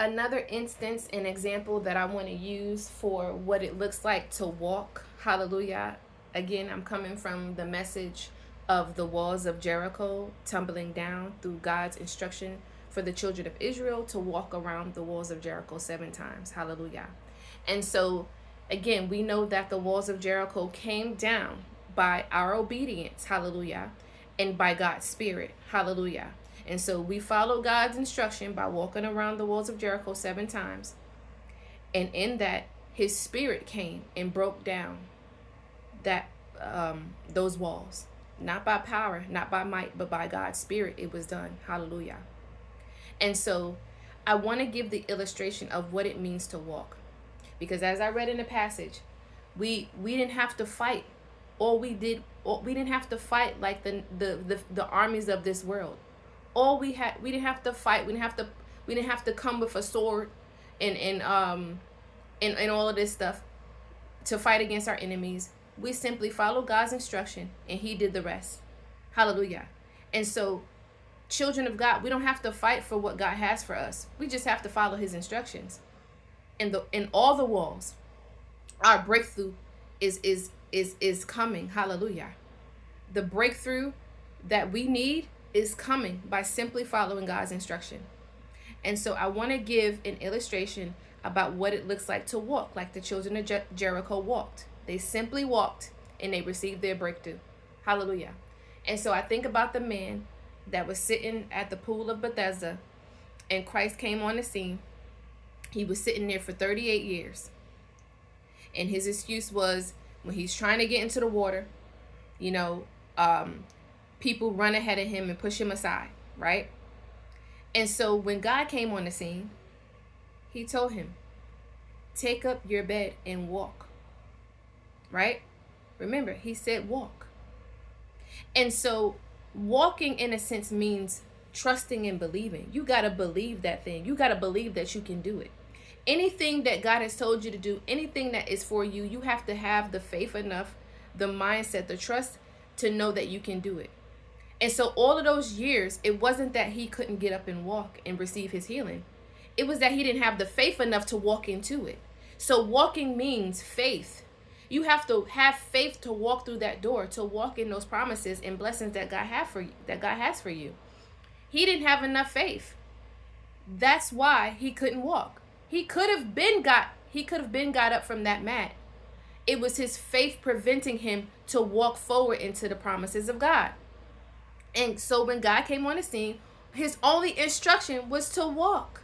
Another instance, an example that I want to use for what it looks like to walk, hallelujah. Again, I'm coming from the message of the walls of Jericho tumbling down through God's instruction for the children of Israel to walk around the walls of Jericho 7 times, hallelujah. And so, again, we know that the walls of Jericho came down by our obedience, hallelujah, and by God's Spirit, hallelujah. And so we follow God's instruction by walking around the walls of Jericho 7 times. And in that, his Spirit came and broke down that those walls. Not by power, not by might, but by God's Spirit it was done. Hallelujah. And so I want to give the illustration of what it means to walk. Because as I read in the passage, we didn't have to fight. We didn't have to fight like the armies of this world. We didn't have to fight. We didn't have to come with a sword and all of this stuff to fight against our enemies. We simply followed God's instruction and he did the rest. Hallelujah. And so, children of God, we don't have to fight for what God has for us. We just have to follow his instructions. In all the walls, our breakthrough is coming. Hallelujah. The breakthrough that we need is coming by simply following God's instruction. And so I want to give an illustration about what it looks like to walk like the children of Jericho walked. They simply walked and they received their breakthrough. Hallelujah. And so I think about the man that was sitting at the pool of Bethesda and Christ came on the scene. He was sitting there for 38 years. And his excuse was when he's trying to get into the water, people run ahead of him and push him aside, right? And so when God came on the scene, he told him, take up your bed and walk, right? Remember, he said walk. And so walking in a sense means trusting and believing. You got to believe that thing. You got to believe that you can do it. Anything that God has told you to do, anything that is for you, you have to have the faith enough, the mindset, the trust to know that you can do it. And so all of those years, it wasn't that he couldn't get up and walk and receive his healing. It was that he didn't have the faith enough to walk into it. So walking means faith. You have to have faith to walk through that door, to walk in those promises and blessings that God has for you. He didn't have enough faith. That's why he couldn't walk. He could have been got up from that mat. It was his faith preventing him to walk forward into the promises of God. And so when God came on the scene, his only instruction was to walk.